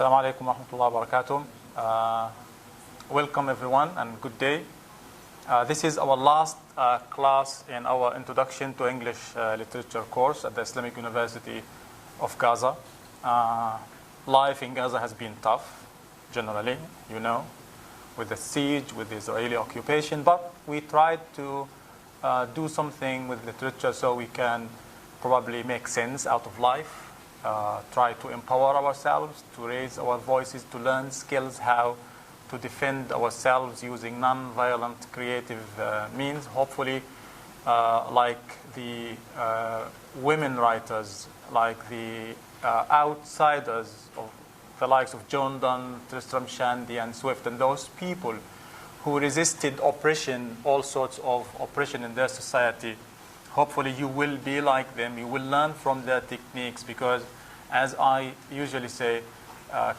Assalamu alaikum wa rahmatullahi wa barakatuh. Welcome everyone and good day. This is our last class in our Introduction to English Literature course at the Islamic University of Gaza. Life in Gaza has been tough, generally, you know, with the siege, with the Israeli occupation, but we tried to do something with literature so we can probably make sense out of life. Try to empower ourselves, to raise our voices, to learn skills, how to defend ourselves using non-violent creative means. Hopefully, like the women writers, like the outsiders of the likes of John Donne, Tristram Shandy, and Swift, and those people who resisted oppression, all sorts of oppression in their society. Hopefully you will be like them, you will learn from their techniques, because as I usually say,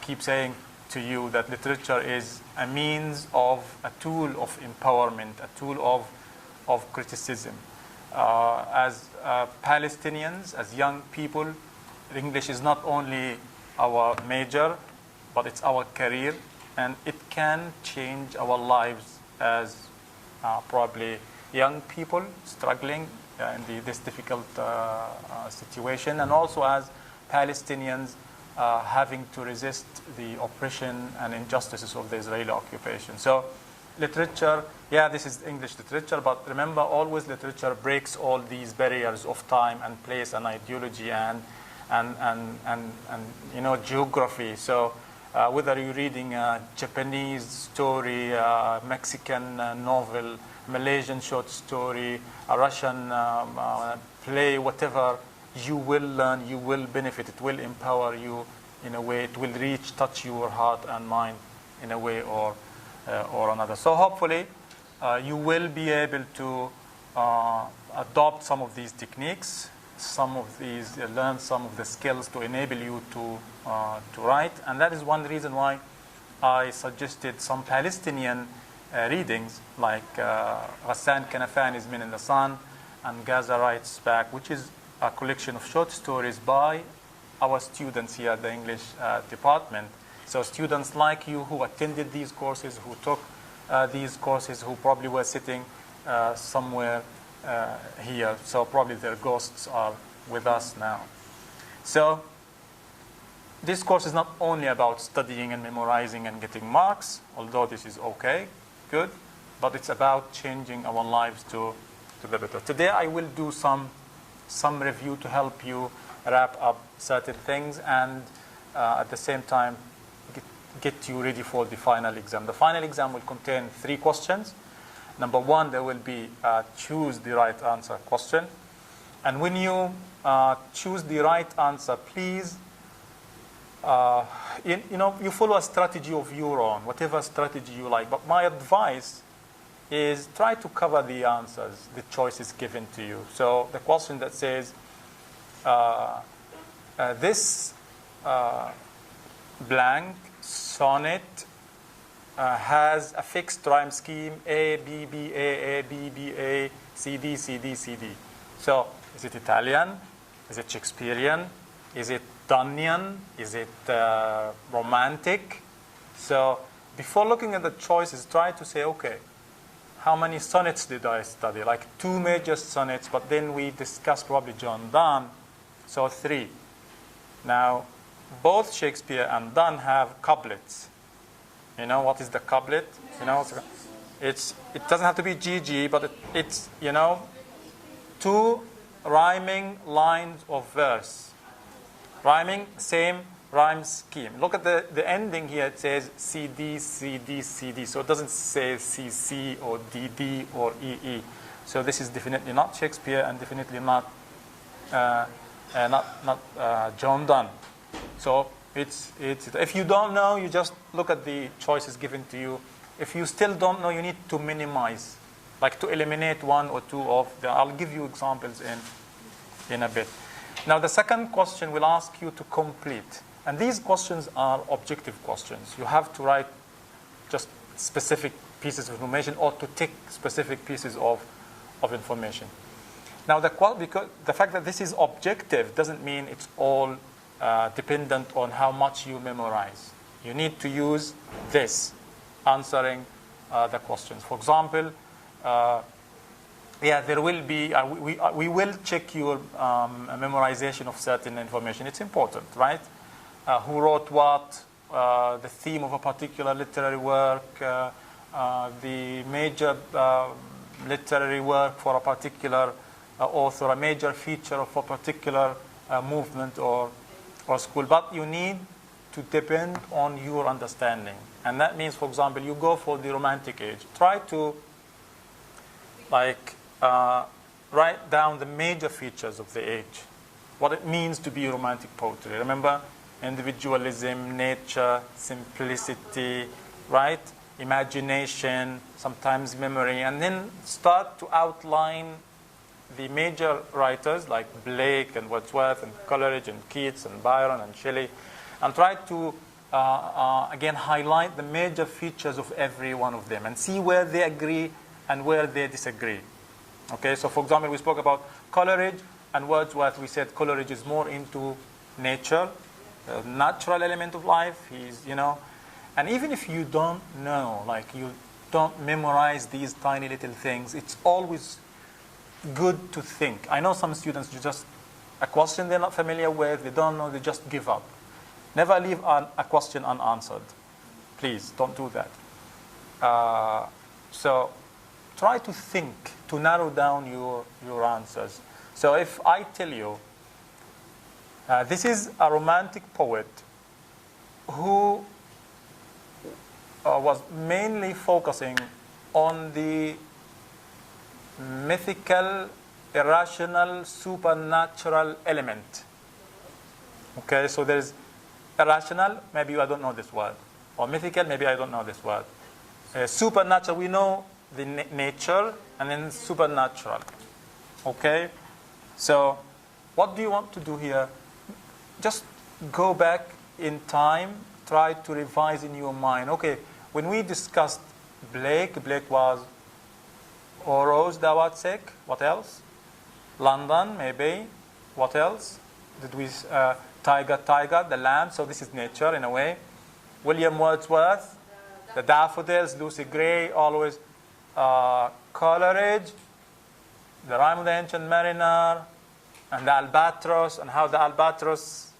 keep saying to you that literature is a means of, a tool of empowerment, a tool of criticism. As Palestinians, as young people, English is not only our major, but it's our career, and it can change our lives as probably young people struggling in this difficult situation, and also as Palestinians having to resist the oppression and injustices of the Israeli occupation. So literature, yeah, this is English literature, but remember, always literature breaks all these barriers of time and place and ideology and you know, geography. So whether you're reading a Japanese story, a Mexican novel, Malaysian short story, a Russian play, whatever, you will learn, you will benefit, it will empower you in a way, it will touch your heart and mind in a way or another. So hopefully you will be able to adopt some of these techniques, learn some of the skills to enable you to write. And that is one reason why I suggested some Palestinian readings, like Ghassan Kanafani's Men in the Sun and Gaza Writes Back, which is a collection of short stories by our students here at the English department. So students like you who attended these courses, who took these courses, who probably were sitting somewhere here. So probably their ghosts are with us now. So this course is not only about studying and memorizing and getting marks, although this is okay, good, but it's about changing our lives to the better. Today I will do some review to help you wrap up certain things and at the same time get you ready for the final exam. The final exam will contain 3 questions. Number 1, there will be choose the right answer question. And when you choose the right answer, please, you follow a strategy of your own, whatever strategy you like. But my advice is try to cover the answers, the choices given to you. So the question that says, this blank sonnet has a fixed rhyme scheme, A, B, B, A, B, B, A, C, D, C, D, C, D. So is it Italian? Is it Shakespearean? Is it Donnian? Is it romantic? So before looking at the choices, try to say, okay, how many sonnets did I study? Like 2 major sonnets, but then we discussed probably John Donne, so 3. Now, both Shakespeare and Donne have couplets. You know what is the couplet? You know, it doesn't have to be GG, but it's 2 rhyming lines of verse. Rhyming, same rhyme scheme. Look at the ending here. It says CD, CD, CD. So it doesn't say CC or DD or EE. So this is definitely not Shakespeare and definitely not John Donne. So it's if you don't know, you just look at the choices given to you. If you still don't know, you need to minimize, like to eliminate 1 or 2 of them. I'll give you examples in a bit. Now the second question will ask you to complete. And these questions are objective questions. You have to write just specific pieces of information or to tick specific pieces of information. Now, because the fact that this is objective doesn't mean it's all dependent on how much you memorize. You need to use this answering the questions. For example, there will be, we will check your memorization of certain information. It's important, right? Who wrote what, the theme of a particular literary work, the major literary work for a particular author, a major feature of a particular movement or school. But you need to depend on your understanding. And that means, for example, you go for the Romantic age. Try to write down the major features of the age, what it means to be romantic poetry. Remember, individualism, nature, simplicity, right? Imagination, sometimes memory, and then start to outline the major writers like Blake and Wordsworth and Coleridge and Keats and Byron and Shelley, and try to again highlight the major features of every one of them and see where they agree and where they disagree. Okay, so for example, we spoke about Coleridge and Wordsworth. We said Coleridge is more into nature, the natural element of life. He's, and even if you don't know, like you don't memorize these tiny little things, it's always good to think. I know some students, a question they're not familiar with, they don't know, they just give up. Never leave a question unanswered. Please, don't do that. So try to think, to narrow down your answers. So if I tell you, this is a romantic poet who was mainly focusing on the mythical, irrational, supernatural element. Okay, so there's irrational, maybe I don't know this word. Or mythical, maybe I don't know this word. Supernatural, we know the nature, and then supernatural. Okay? So what do you want to do here? Just go back in time, try to revise in your mind. Okay, when we discussed Blake was Rose Dawatsek. What else? London, maybe. What else? Did we Tiger, the lamb. So this is nature in a way. William Wordsworth, the daffodils. Lucy Gray, always. Coleridge, the Rime of the Ancient Mariner, and the albatross, and how the albatross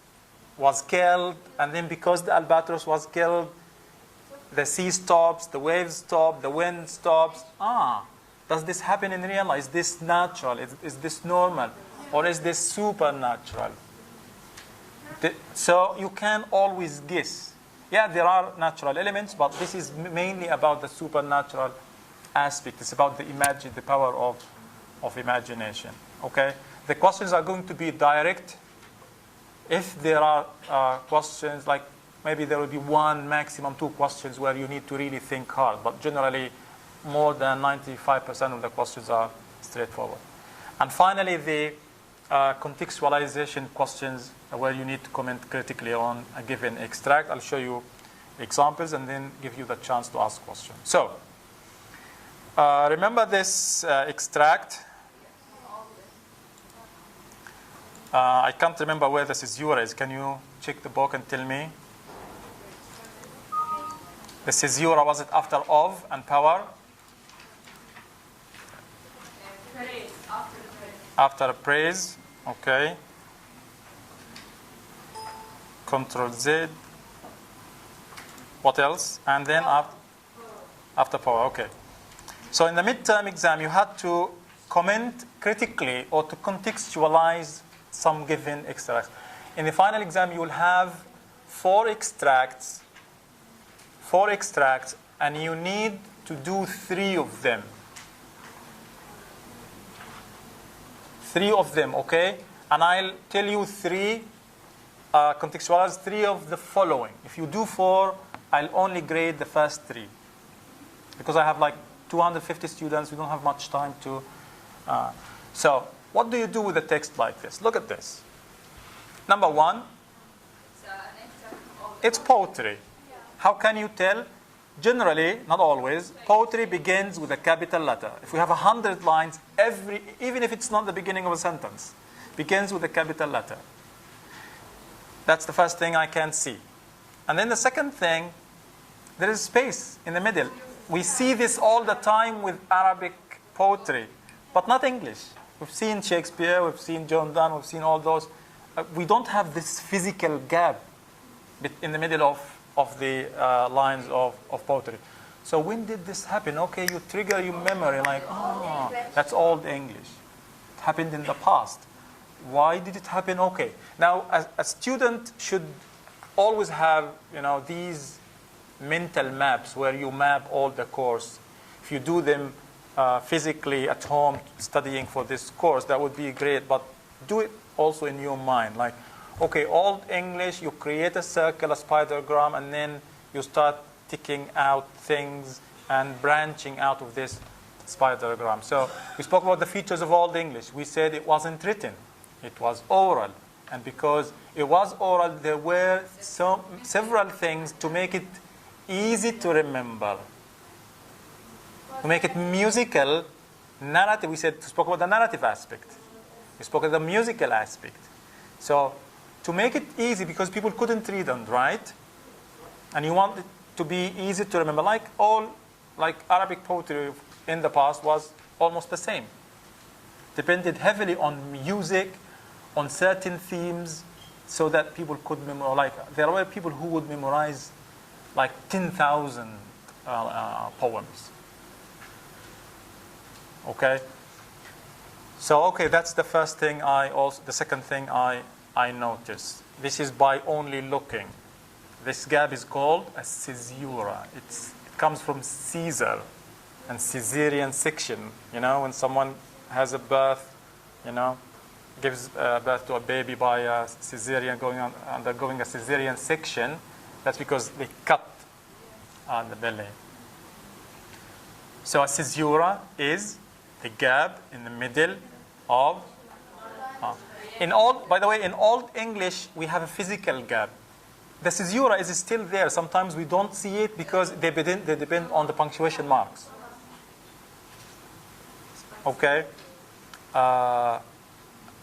was killed, and then because the albatross was killed, the sea stops, the waves stop, the wind stops. Does this happen in real life? Is this natural? Is this normal? Or is this supernatural? So you can always guess. Yeah, there are natural elements, but this is mainly about the supernatural aspect. It's about the power of imagination. Okay? The questions are going to be direct. If there are questions, like maybe there will be one, maximum two questions where you need to really think hard. But generally, more than 95% of the questions are straightforward. And finally, the contextualization questions where you need to comment critically on a given extract. I'll show you examples and then give you the chance to ask questions. So, remember this extract. I can't remember where this is yours. Can you check the book and tell me? The caesura, was it after of and power? Praise, after praise. After praise, okay. Control Z. What else? And then after power, okay. So in the midterm exam, you had to comment critically or to contextualize some given extracts. In the final exam, you will have four extracts, and you need to do three of them. Three of them, okay? And I'll tell you contextualize three of the following. If you do four, I'll only grade the first three. Because I have like 250 students, we don't have much time to... So, what do you do with a text like this? Look at this. Number one, it's poetry. How can you tell? Generally, not always, poetry begins with a capital letter. If we have 100 lines, even if it's not the beginning of a sentence, begins with a capital letter. That's the first thing I can see. And then the second thing, there is space in the middle. We see this all the time with Arabic poetry, but not English. We've seen Shakespeare, we've seen John Donne, we've seen all those. We don't have this physical gap in the middle of the lines of poetry. So when did this happen? Okay, you trigger your memory like, oh, that's Old English. It happened in the past. Why did it happen? Okay. Now, a student should always have, these mental maps where you map all the course. If you do them physically at home studying for this course, that would be great. But do it also in your mind. Like, okay, Old English, you create a circle, a spidergram, and then you start ticking out things and branching out of this spidergram. So we spoke about the features of Old English. We said it wasn't written. It was oral. And because it was oral, there were several things to make it easy to remember. To make it musical, narrative. We spoke about the narrative aspect. We spoke about the musical aspect. So to make it easy, because people couldn't read and write, and you want it to be easy to remember, like Arabic poetry in the past was almost the same. Depended heavily on music, on certain themes, so that people could memorize. Like, there were people who would memorize like 10,000 poems. Okay. So okay, that's the first thing the second thing I noticed. This is by only looking. This gap is called a caesura. It comes from Caesar and Caesarean section. When someone has a birth, gives birth to a baby by a cesarean, undergoing a Caesarean section, that's because they cut on the belly. So a caesura is the gap in the middle of. By the way, in Old English, we have a physical gap. The caesura is still there. Sometimes we don't see it because they depend on the punctuation marks. Okay.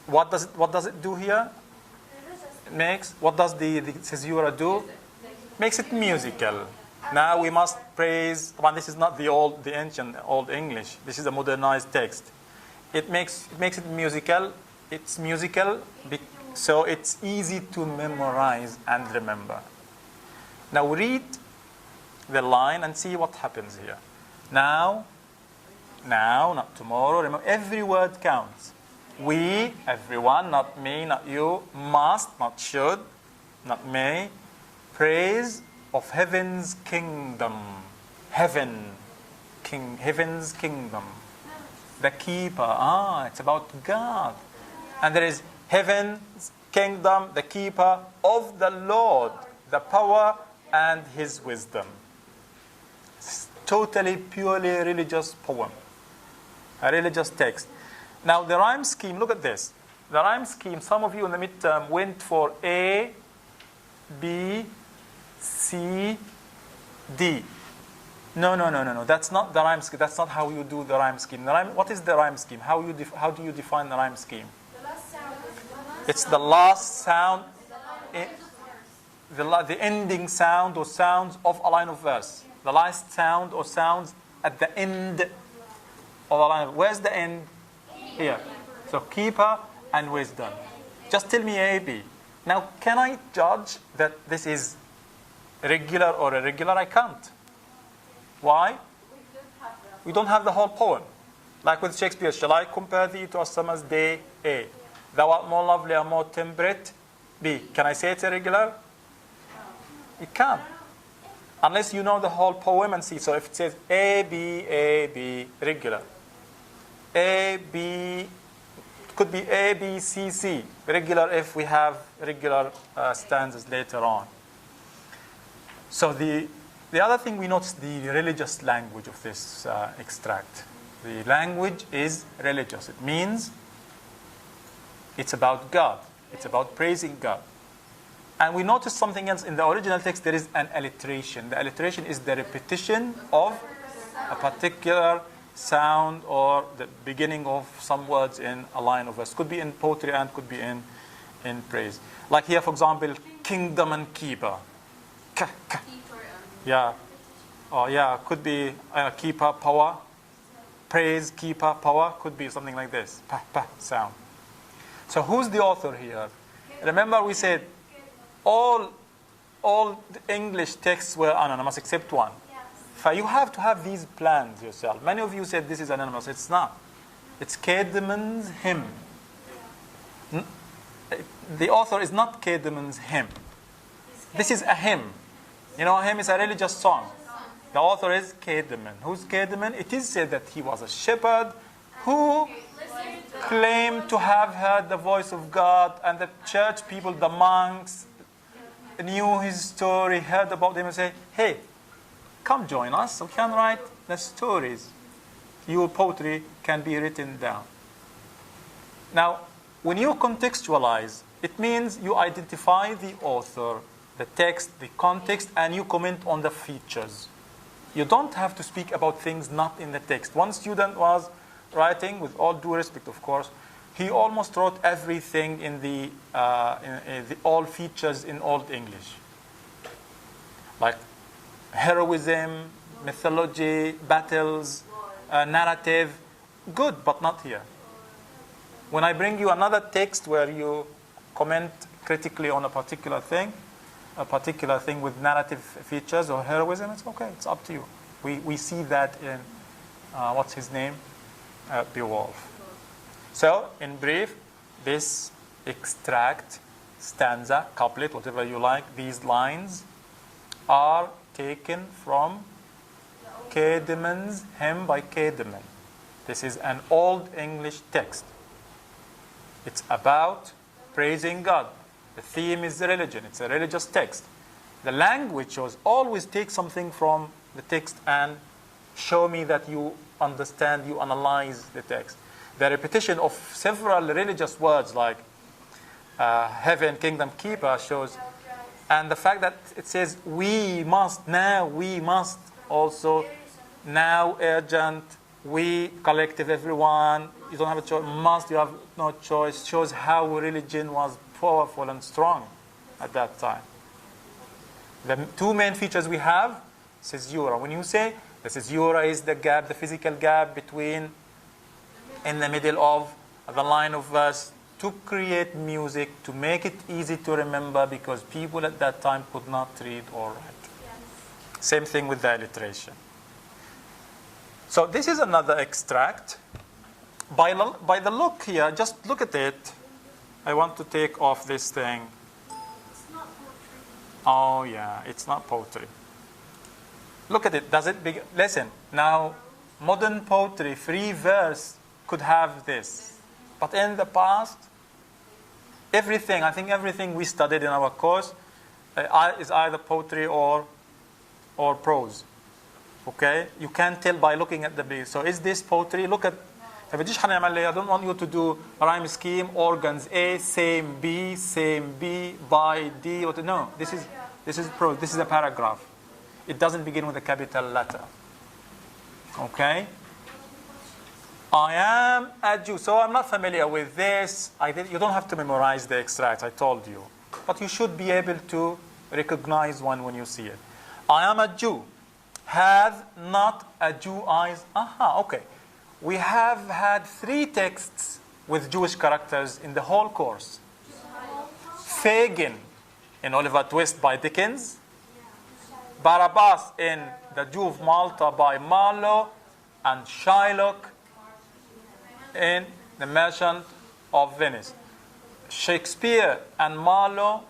What does it do here? What does the caesura do? Makes it musical. Now we must praise. Well, this is not the ancient Old English. This is a modernized text. It makes it musical. It's musical, so it's easy to memorize and remember. Now read the line and see what happens here. Now, not tomorrow. Remember, every word counts. We, everyone, not me, not you, must, not should, not may, praise of heaven's kingdom. Heaven's kingdom. The keeper. It's about God. And there is heaven's kingdom, the keeper of the Lord, the power and his wisdom. It's totally, purely religious poem. A religious text. Now the rhyme scheme, look at this. The rhyme scheme, some of you in the midterm went for A, B, C, D. No. That's not the rhyme scheme. That's not how you do the rhyme scheme. What is the rhyme scheme? How do you define the rhyme scheme? It's the last sound, the ending sound or sounds of a line of verse. The last sound or sounds at the end of a line. Where's the end? Here. So keeper and wisdom. Just tell me A, B. Now, can I judge that this is regular or irregular? I can't. Why? We don't have the whole poem. Like with Shakespeare, shall I compare thee to a summer's day? A. Thou art more lovely and more temperate. B. Can I say it's irregular? You can't. Unless you know the whole poem and see. So if it says A, B, regular. A, B, it could be A, B, C, C. Regular if we have regular stanzas later on. So the other thing we notice, the religious language of this extract. The language is religious. It means it's about God. It's about praising God. And we notice something else. In the original text, there is an alliteration. The alliteration is the repetition of a particular sound or the beginning of some words in a line of verse. Could be in poetry and could be in in praise. Like here, for example, kingdom and keeper. Yeah. Oh, yeah, could be keeper, power. Praise, keeper, power. Could be something like this. Pa, pa, sound. So who's the author here? Remember we said all the English texts were anonymous except one. So you have to have these plans yourself. Many of you said this is anonymous. It's not. It's Kedemon's hymn. The author is not Kedemon's hymn. This is a hymn. You know, a hymn is a religious song. The author is Kedemon. Who's Kedemon? It is said that he was a shepherd who claimed to have heard the voice of God, and the church people, the monks, knew his story, heard about him, and say, hey, come join us. We can write the stories. Your poetry can be written down. Now, when you contextualize, it means you identify the author, the text, the context, and you comment on the features. You don't have to speak about things not in the text. One student was writing, with all due respect, of course, he almost wrote everything in the all features in Old English, like heroism, mythology, battles, narrative. Good, but not here. When I bring you another text where you comment critically on a particular thing with narrative features or heroism, it's okay. It's up to you. We see that in what's his name, Beowulf. So, in brief, this extract, stanza, couplet, whatever you like, these lines are taken from Kedemon's hymn by Kedemon. This is an Old English text. It's about praising God. The theme is religion. It's a religious text. The language was always take something from the text and show me that you understand, you analyze the text. The repetition of several religious words like heaven, kingdom, keeper shows, and the fact that it says we must, now we must, also now urgent, we, collective, everyone, you don't have a choice, must, you have no choice, shows how religion was powerful and strong at that time. The two main features we have, caesura. When you say the caesura is the gap, the physical gap between, in the middle of the line of verse, to create music, to make it easy to remember, because people at that time could not read or write. Yes. Same thing with the alliteration. So this is another extract. By the look here, just look at it. I want to take off this thing. It's not poetry. Oh yeah, it's not poetry. Look at it. Does it begin? Listen. Now, modern poetry, free verse, could have this. But in the past, everything, I think everything we studied in our course is either poetry or prose. Okay? You can tell by looking at the beat. So is this poetry? Look at, I don't want you to do rhyme scheme, organs A, same B, by D. No, this is prose. This is a paragraph. It doesn't begin with a capital letter. Okay? I am a Jew. So I'm not familiar with this. You don't have to memorize the extract, I told you. But you should be able to recognize one when you see it. I am a Jew. Hath not a Jew eyes? Aha, okay. We have had 3 texts with Jewish characters in the whole course. Fagin in Oliver Twist by Dickens. Barabbas in The Jew of Malta by Marlowe. And Shylock in The Merchant of Venice. Shakespeare and Marlowe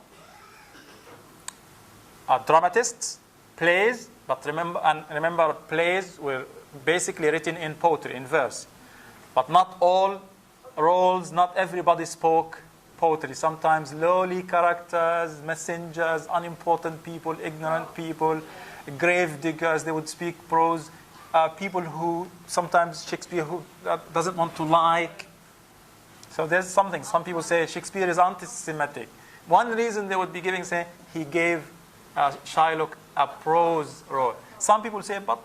are dramatists, plays, but remember plays were basically written in poetry, in verse. But not all roles, not everybody spoke poetry. Sometimes lowly characters, messengers, unimportant people, ignorant people, grave diggers, they would speak prose. People who sometimes Shakespeare who doesn't want to like. So there's something. Some people say Shakespeare is anti-Semitic. One reason they would be giving, say, he gave Shylock a prose role. Some people say, but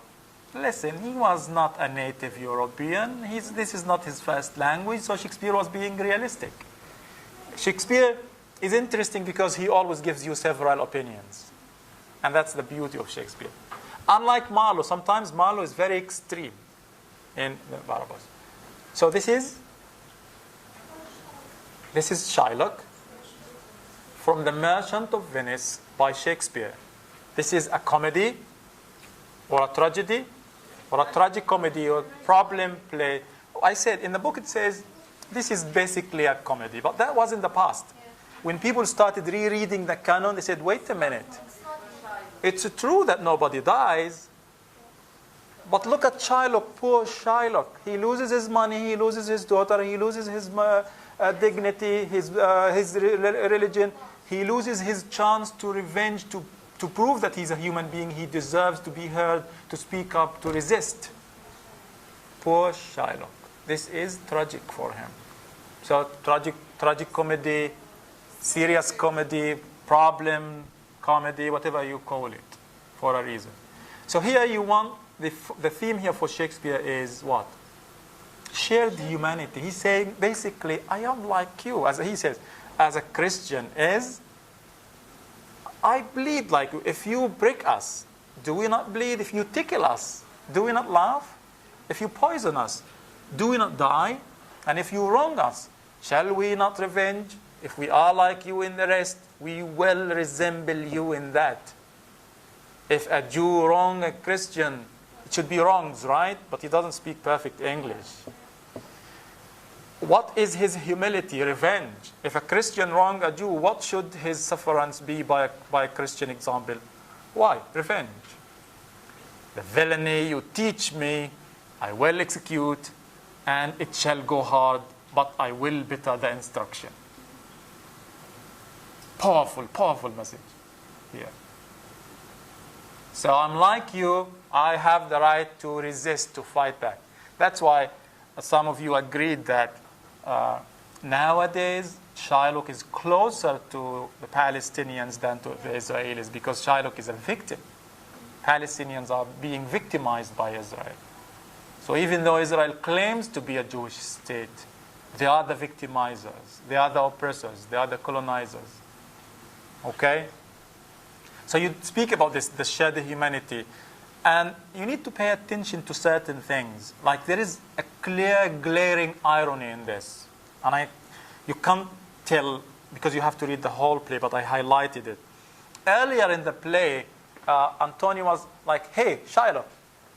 listen, he was not a native European. This is not his first language, so Shakespeare was being realistic. Shakespeare is interesting because he always gives you several opinions. And that's the beauty of Shakespeare. Unlike Marlowe, sometimes Marlowe is very extreme in the Barabbas. So this is Shylock from The Merchant of Venice by Shakespeare. This is a comedy or a tragedy or a tragicomedy or problem play. I said in the book it says this is basically a comedy, but that was in the past. When people started rereading the canon, they said, wait a minute. It's true that nobody dies, but look at Shylock, poor Shylock. He loses his money, he loses his daughter, he loses his dignity, his religion. He loses his chance to revenge, to prove that he's a human being. He deserves to be heard, to speak up, to resist. Poor Shylock. This is tragic for him. So tragic comedy, serious comedy, problem comedy, whatever you call it, for a reason. So here you want, the theme here for Shakespeare is what? Shared humanity. He's saying, basically, I am like you. As he says, as a Christian is, I bleed like you. If you break us, do we not bleed? If you tickle us, do we not laugh? If you poison us, do we not die? And if you wrong us, shall we not revenge? If we are like you in the rest, we will resemble you in that. If a Jew wrong a Christian, it should be wrongs, right? But he doesn't speak perfect English. What is his humility? Revenge. If a Christian wrong a Jew, what should his sufferance be by a Christian example? Why? Revenge. The villainy you teach me, I will execute, and it shall go hard, but I will better the instruction. Powerful, powerful message here. So I'm like you, I have the right to resist, to fight back. That's why some of you agreed that nowadays Shylock is closer to the Palestinians than to the Israelis, because Shylock is a victim. Palestinians are being victimized by Israel. So even though Israel claims to be a Jewish state, they are the victimizers, they are the oppressors, they are the colonizers. Okay? So you speak about this, the shared humanity, and you need to pay attention to certain things. Like there is a clear, glaring irony in this. And you can't tell because you have to read the whole play, but I highlighted it. Earlier in the play, Antonio was like, hey, Shylock,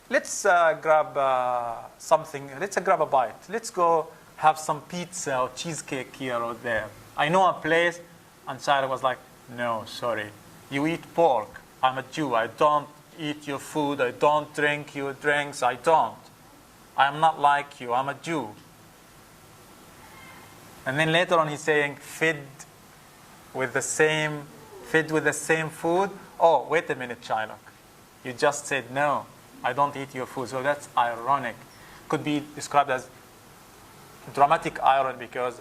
let's grab something, let's grab a bite. Let's go have some pizza or cheesecake here or there. I know a place. And Shylock was like, no, sorry. You eat pork. I'm a Jew. I don't eat your food. I don't drink your drinks. I don't. I'm not like you. I'm a Jew. And then later on he's saying, fed with the same food. Oh, wait a minute, Shylock. You just said, no, I don't eat your food. So that's ironic. Could be described as dramatic irony because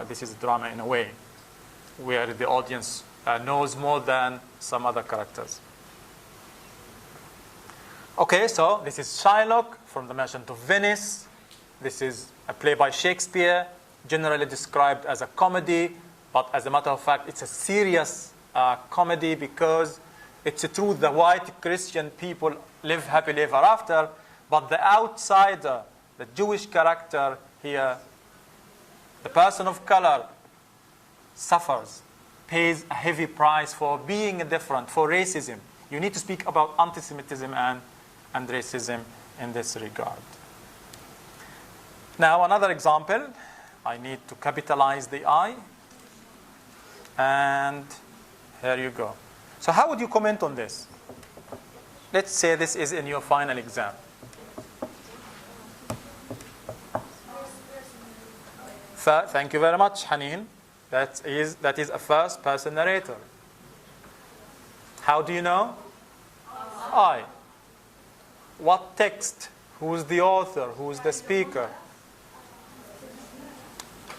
this is drama in a way, where the audience knows more than some other characters. Okay, so this is Shylock from The Merchant of Venice. This is a play by Shakespeare, generally described as a comedy, but as a matter of fact, it's a serious comedy because it's true the white Christian people live happily ever after, but the outsider, the Jewish character here, the person of color, suffers, pays a heavy price for being different, for racism. You need to speak about anti-Semitism and racism in this regard. Now, another example. I need to capitalize the I. And here you go. So how would you comment on this? Let's say this is in your final exam. Thank you very much, Haneen. That is a first-person narrator. How do you know? I. What text? Who's the author? Who's the speaker?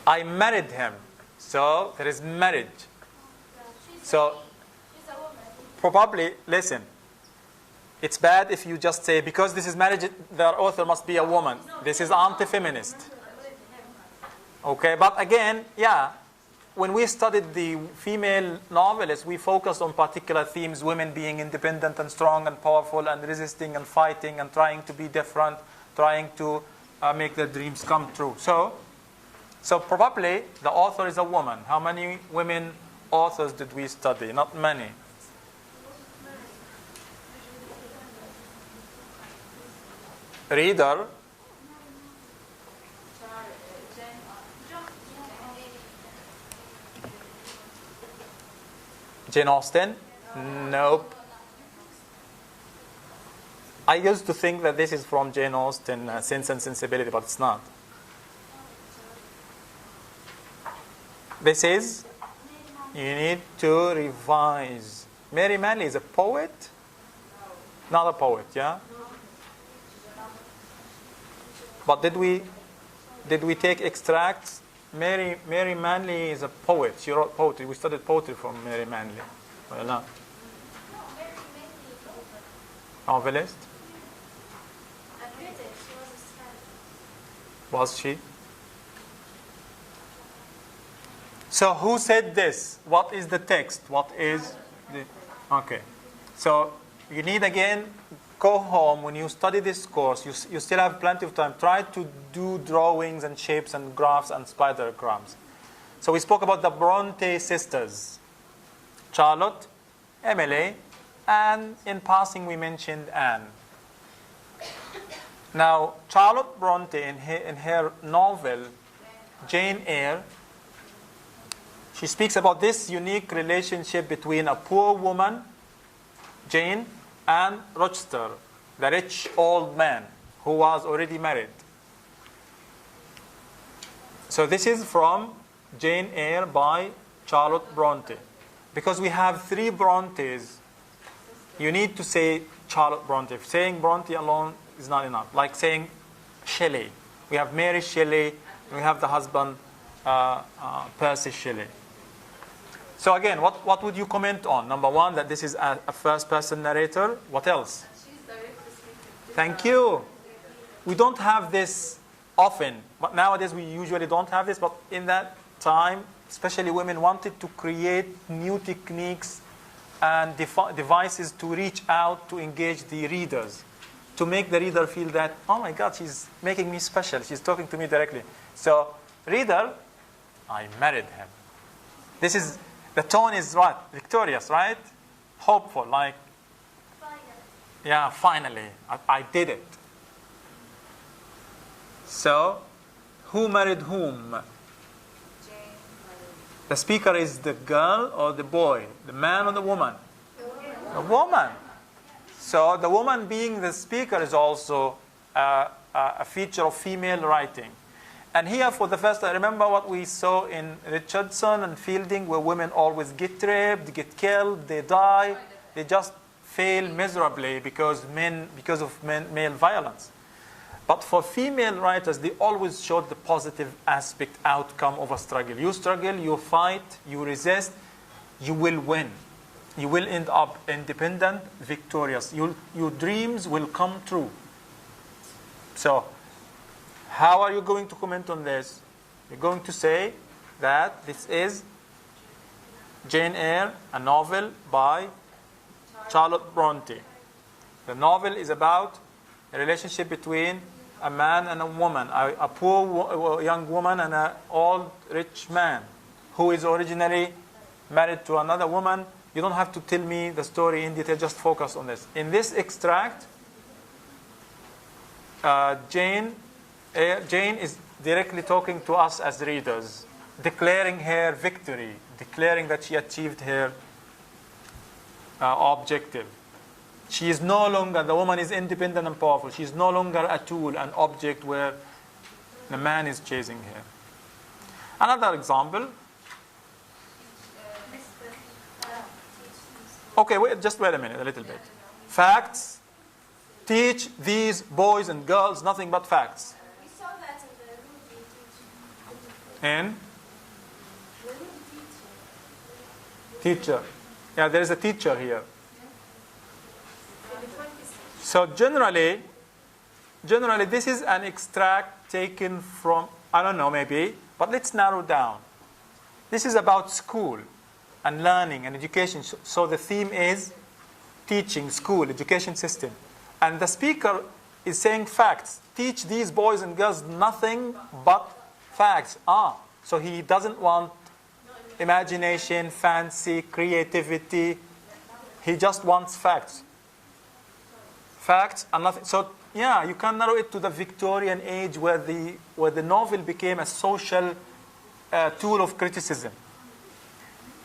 I married him. So there is marriage. So probably, listen, it's bad if you just say, because this is marriage, the author must be a woman. This is anti-feminist. Okay, but again, yeah, when we studied the female novelists, we focused on particular themes: women being independent and strong and powerful and resisting and fighting and trying to be different, trying to make their dreams come true. So probably the author is a woman. How many women authors did we study? Not many. Reader. Jane Austen? Nope. I used to think that this is from Jane Austen, Sense and Sensibility, but it's not. This is, you need to revise. Mary Manley is a poet? Not a poet, yeah? But did we take extracts? Mary Manley is a poet. She wrote poetry. We studied poetry from Mary Manley. Well, no. Novelist? Was she? So who said this? What is the text? What is the... Okay. So you need, again, go home. When you study this course, you still have plenty of time. Try to do drawings and shapes and graphs and spidergrams. So we spoke about the Bronte sisters. Charlotte, Emily, and in passing we mentioned Anne. Now, Charlotte Bronte, in her novel, Jane Eyre, she speaks about this unique relationship between a poor woman, Jane, and Rochester, the rich old man who was already married. So this is from Jane Eyre by Charlotte Bronte. Because we have three Brontes, you need to say Charlotte Bronte. Saying Bronte alone is not enough. Like saying Shelley. We have Mary Shelley, we have the husband Percy Shelley. So again, what would you comment on? Number one, that this is a first-person narrator. What else? Thank you. We don't have this often, but nowadays we usually don't have this. But in that time, especially women wanted to create new techniques and devices to reach out to engage the readers, to make the reader feel that, oh my God, she's making me special. She's talking to me directly. So, reader, I married him. This is, the tone is what? Victorious, right? Hopeful, like, yeah, finally, I did it. So, who married whom? The speaker is the girl or the boy? The man or the woman? The woman. So the woman being the speaker is also a feature of female writing. And here for the first time, remember what we saw in Richardson and Fielding, where women always get raped, get killed, they die, they just fail miserably because of male violence. But for female writers, they always showed the positive aspect, outcome of a struggle. You struggle, you fight, you resist, you will win. You will end up independent, victorious. Your dreams will come true. So, how are you going to comment on this? You're going to say that this is Jane Eyre, a novel by Charlotte Bronte. The novel is about a relationship between a man and a woman, a poor young woman and an old rich man who is originally married to another woman. You don't have to tell me the story in detail, just focus on this. In this extract, Jane is directly talking to us as readers, declaring her victory, declaring that she achieved her objective. She is no longer, the woman is independent and powerful. She is no longer a tool, an object where the man is chasing her. Another example. Okay, just wait a minute, a little bit. Facts. Teach these boys and girls nothing but facts. We saw that in the And teacher. Yeah, there is a teacher here. So generally, this is an extract taken from, I don't know, maybe, but let's narrow down. This is about school and learning and education. So the theme is teaching, school, education system. And the speaker is saying facts. Teach these boys and girls nothing but facts. So he doesn't want imagination, fancy, creativity. He just wants facts. Facts and nothing. So yeah, you can narrow it to the Victorian age where the novel became a social tool of criticism.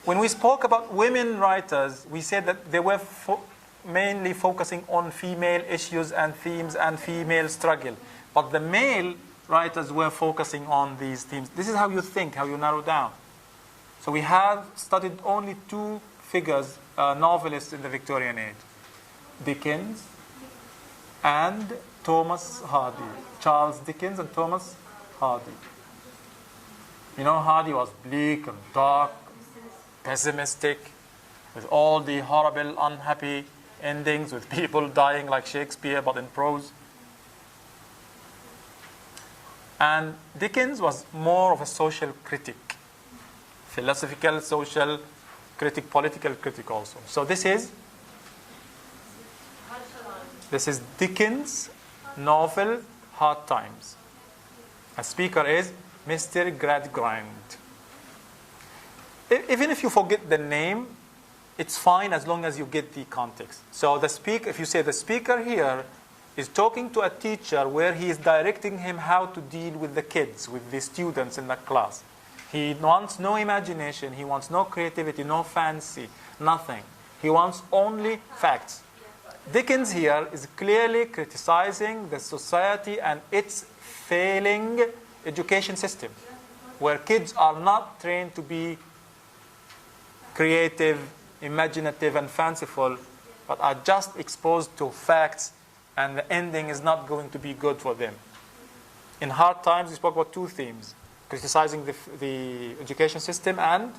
When we spoke about women writers, we said that they were mainly focusing on female issues and themes and female struggle. But the male writers were focusing on these themes. This is how you think, how you narrow down. So we have studied only two figures, novelists in the Victorian age. Dickens and Thomas Hardy. Charles Dickens and Thomas Hardy. You know, Hardy was bleak and dark, pessimistic, with all the horrible, unhappy endings, with people dying like Shakespeare, but in prose. And Dickens was more of a social critic, philosophical, social critic, political critic also. So this is Dickens' novel, Hard Times. A speaker is Mr. Gradgrind. Even if you forget the name, it's fine as long as you get the context. So if you say the speaker here is talking to a teacher where he is directing him how to deal with the kids, with the students in the class. He wants no imagination, he wants no creativity, no fancy, nothing. He wants only facts. Dickens here is clearly criticizing the society and its failing education system, where kids are not trained to be creative, imaginative, and fanciful, but are just exposed to facts, and the ending is not going to be good for them. In Hard Times, we spoke about two themes: criticizing the education system and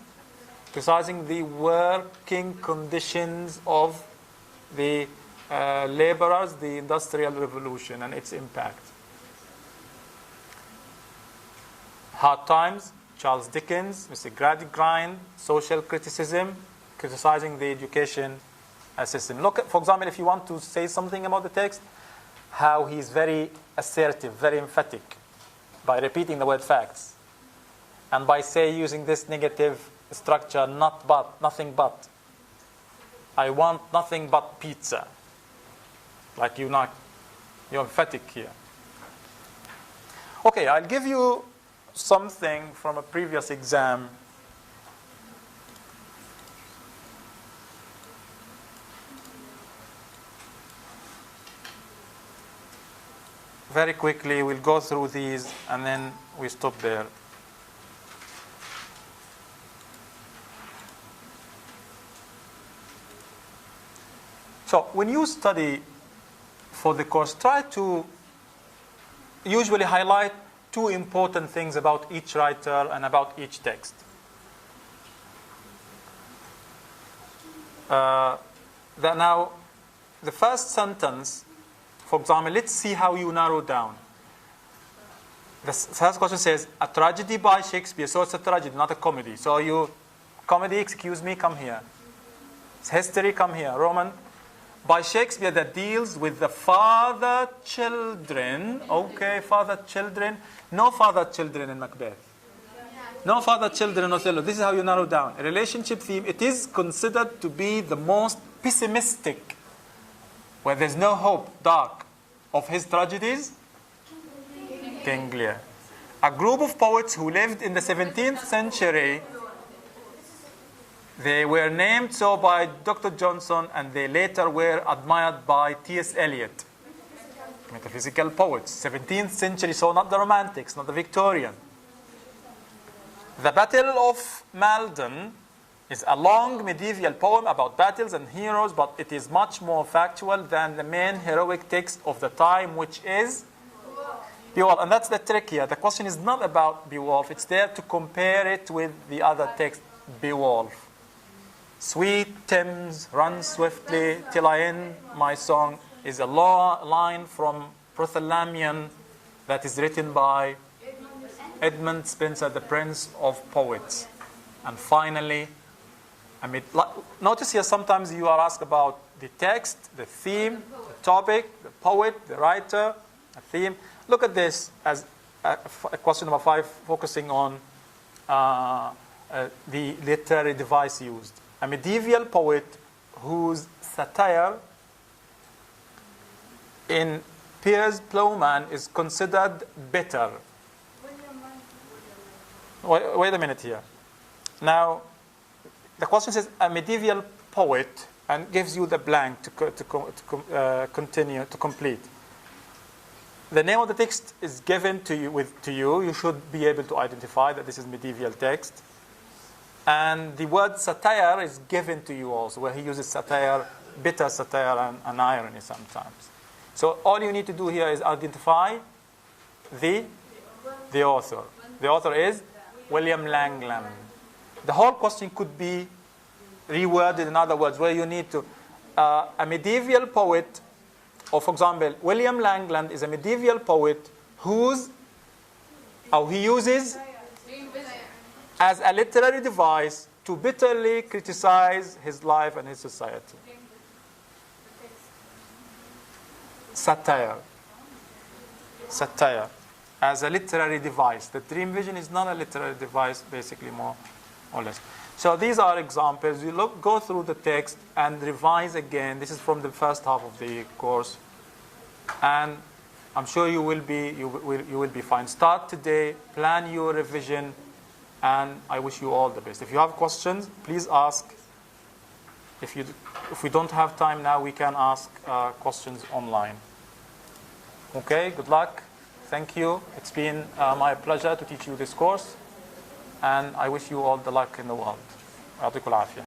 criticizing the working conditions of the laborers, the Industrial Revolution, and its impact. Hard Times, Charles Dickens, Mr. Gradgrind, social criticism, criticizing the education system. Look, for example, if you want to say something about the text, how he's very assertive, very emphatic, by repeating the word facts, and by using this negative structure, not but, nothing but. I want nothing but pizza. Like you're emphatic here. Okay, I'll give you something from a previous exam. Very quickly, we'll go through these and then we stop there. So when you study for the course, try to usually highlight two important things about each writer and about each text. Now, the first sentence, for example, let's see how you narrow down. The first question says, a tragedy by Shakespeare. So it's a tragedy, not a comedy. So comedy, excuse me, come here. It's history, come here. Roman, by Shakespeare that deals with the father-children. Okay, father-children. No father-children in Macbeth. No father-children in Othello. This is how you narrow down. A relationship theme, it is considered to be the most pessimistic, where there's no hope, dark, of his tragedies. King Lear. A group of poets who lived in the 17th century. They were named so by Dr. Johnson, and they later were admired by T.S. Eliot. Metaphysical poets, 17th century, so not the Romantics, not the Victorian. The Battle of Maldon is a long medieval poem about battles and heroes, but it is much more factual than the main heroic text of the time, which is Beowulf. And that's the trick here. The question is not about Beowulf. It's there to compare it with the other text, Beowulf. Sweet Thames, run swiftly till I end my song is a line from Prothálamion that is written by Edmund Spenser, the Prince of Poets. And finally, notice here sometimes you are asked about the text, the theme, the topic, the poet, the writer, a theme. Look at this as question number 5, focusing on the literary device used. A medieval poet whose satire in Piers Plowman is considered better. Wait a minute here. Now, the question says a medieval poet and gives you the blank to continue, to complete. The name of the text is given to you. You should be able to identify that this is medieval text. And the word satire is given to you also, where he uses satire, bitter satire, and irony sometimes. So all you need to do here is identify the author. The author is William Langland. The whole question could be reworded in other words, where you need to, a medieval poet, or for example, William Langland is a medieval poet he uses as a literary device to bitterly criticize his life and his society. Satire. Satire as a literary device. The dream vision is not a literary device, basically, more or less. So these are examples. You go through the text and revise again. This is from the first half of the course, and I'm sure you will be fine. Start today. Plan your revision, and I wish you all the best. If you have questions, please ask. If we don't have time now, we can ask questions online. Okay. Good luck. Thank you. It's been my pleasure to teach you this course. And I wish you all the luck in the world. يعطيكم العافية.